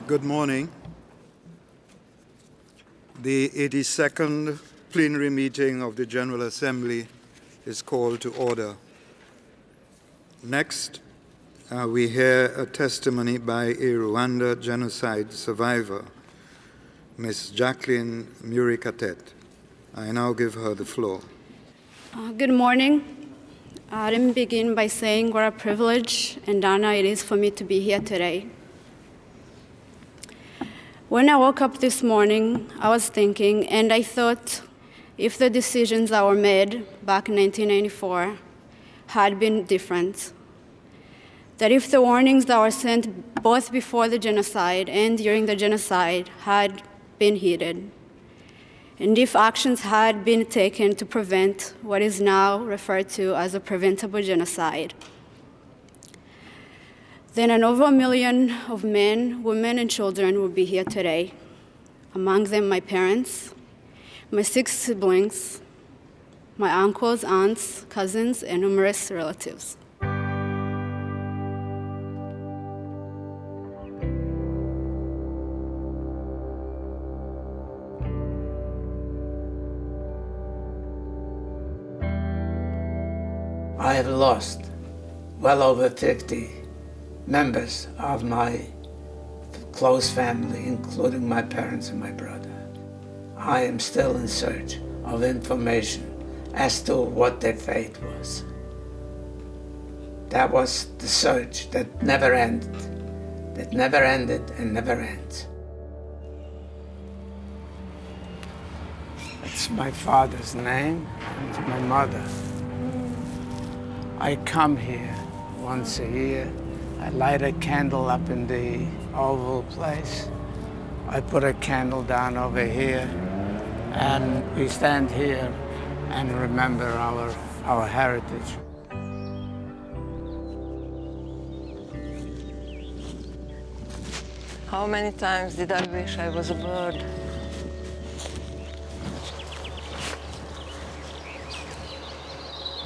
Good morning. The 82nd plenary meeting of the General Assembly is called to order. Next, we hear a testimony by a Rwanda genocide survivor, Ms. Jacqueline Murikatet. I now give her the floor. Good morning. Let me begin by saying what a privilege and honor it is for me to be here today. When I woke up this morning, I was thinking, and I thought, if the decisions that were made back in 1994 had been different, that if the warnings that were sent both before the genocide and during the genocide had been heeded, and if actions had been taken to prevent what is now referred to as a preventable genocide, then over 1 million of men, women, and children will be here today, among them my parents, my 6 siblings, my uncles, aunts, cousins, and numerous relatives. I have lost well over 50 members of my close family, including my parents and my brother. I am still in search of information as to what their fate was. That was the search that never ended and never ends. It's my father's name and my mother. I come here once a year. I light a candle up in the oval place. I put a candle down over here, and we stand here and remember our heritage. How many times did I wish I was a bird?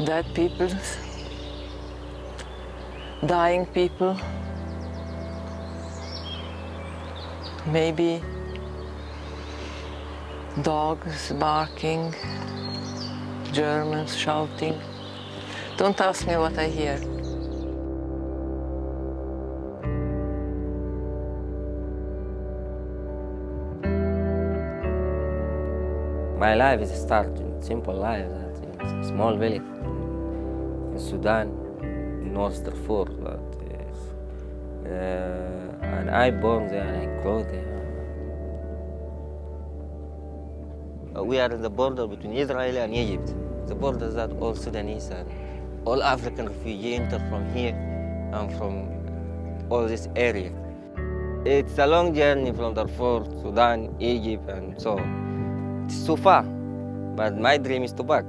Dead people, dying people, maybe dogs barking, Germans shouting. Don't ask me what I hear. My life is starting, simple life, in a small village in Sudan, in North Darfur. And I born there and I grew there. We are at the border between Israel and Egypt. The border that all Sudanese and all African refugees enter from here and from all this area. It's a long journey from Darfur, Sudan, Egypt, and so it's too far. But my dream is to back,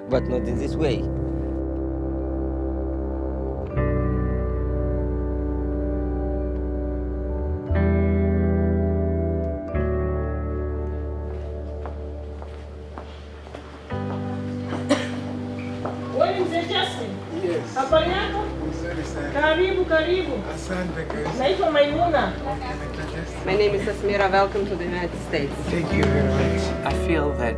but not in this way. My name is Asmira. Welcome to the United States. Thank you very much. I feel that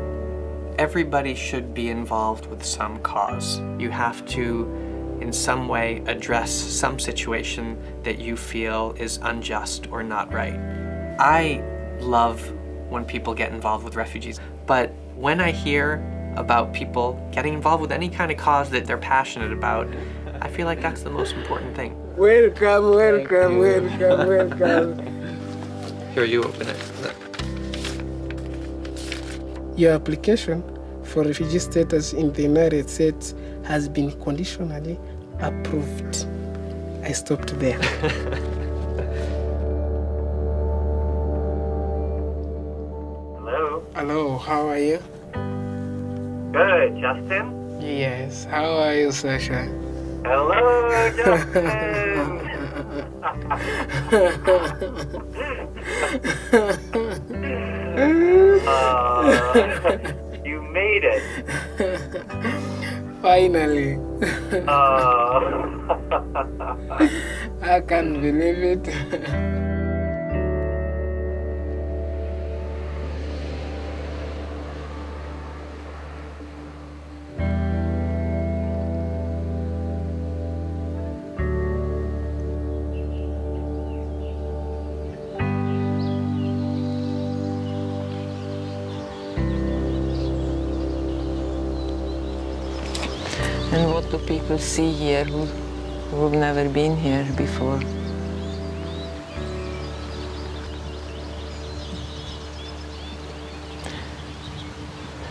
everybody should be involved with some cause. You have to, in some way, address some situation that you feel is unjust or not right. I love when people get involved with refugees, but when I hear about people getting involved with any kind of cause that they're passionate about, I feel like that's the most important thing. Welcome, welcome, welcome, welcome. Here, you open it. Your application for refugee status in the United States has been conditionally approved. I stopped there. Hello. Hello, how are you? Good, Justin? Yes, how are you, Sasha? Hello, Justin! You made it. Finally. I can't believe it. And what do people see here who've never been here before?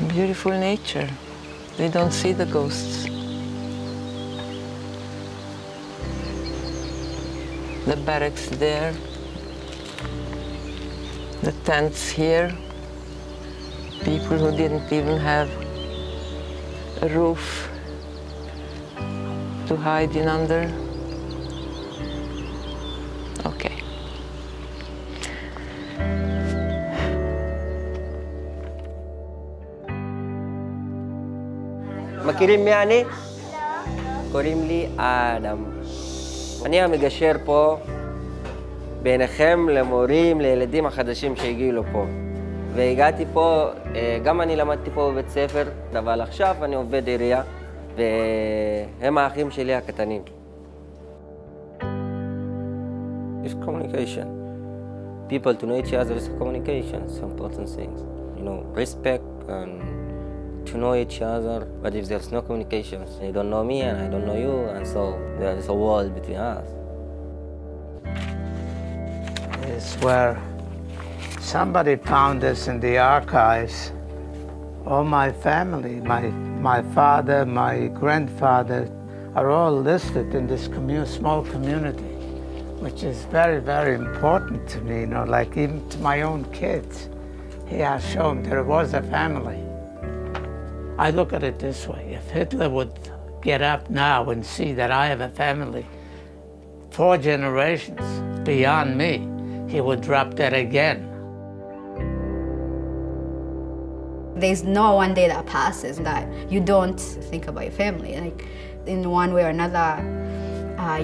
Beautiful nature. They don't see the ghosts. The barracks there, the tents here, people who didn't even have a roof to hide in under. Okay. מכירים מי אני? קוראים לי אדם. אני המגשר פה ביניכם למורים, לילדים החדשים שהגיעו לפה. והגעתי פה, גם אני למדתי פה בבית ספר, אבל עכשיו אני עובד עירייה, והם האחים שלי הקטנים. It's communication. People to know each other is communication, it's important things. You know, respect and to know each other, but if there's no communication, you don't know me and I don't know you, and so there's a wall between us. It's where somebody found this in the archives. All my family, my father, my grandfather, are all listed in this small community, which is very, very important to me, you know, like even to my own kids. He has shown there was a family. I look at it this way, if Hitler would get up now and see that I have a family 4 generations beyond me, he would drop dead again. There's no one day that passes that you don't think about your family. Like, in one way or another,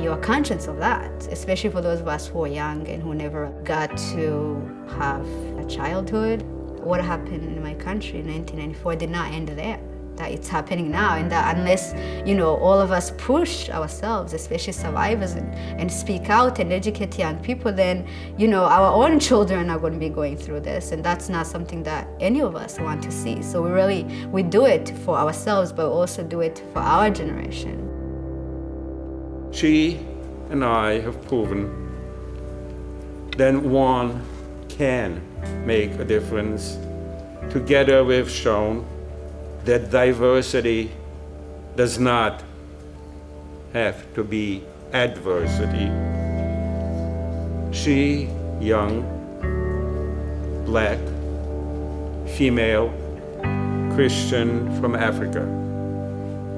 you're conscious of that, especially for those of us who are young and who never got to have a childhood. What happened in my country in 1994 did not end there. That it's happening now, and that unless, you know, all of us push ourselves, especially survivors, and speak out and educate young people, then, you know, our own children are going to be going through this, and that's not something that any of us want to see. So we do it for ourselves, but also do it for our generation. She and I have proven that one can make a difference. Together we've shown that diversity does not have to be adversity. She, young, black, female, Christian from Africa.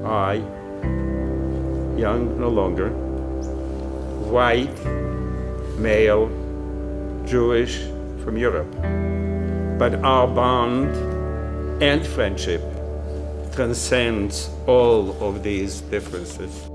I, young no longer, white, male, Jewish from Europe. But our bond and friendship transcends all of these differences.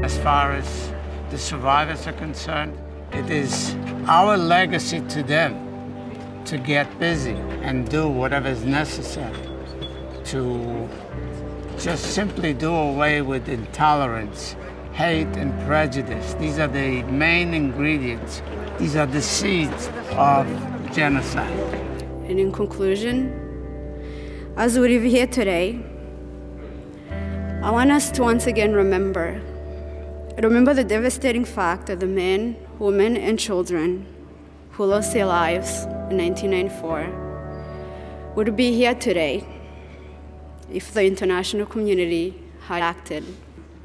As far as the survivors are concerned, it is our legacy to them to get busy and do whatever is necessary to just simply do away with intolerance, hate, and prejudice. These are the main ingredients. These are the seeds of genocide. And in conclusion, as we live here today, I want us to once again remember the devastating fact that the men, women, and children who lost their lives in 1994 would be here today if the international community had acted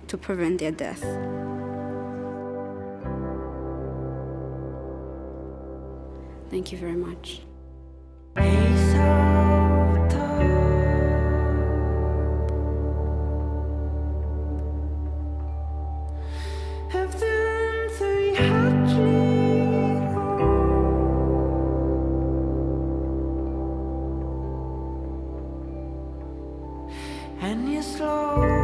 to prevent their death. Thank you very much. And you slow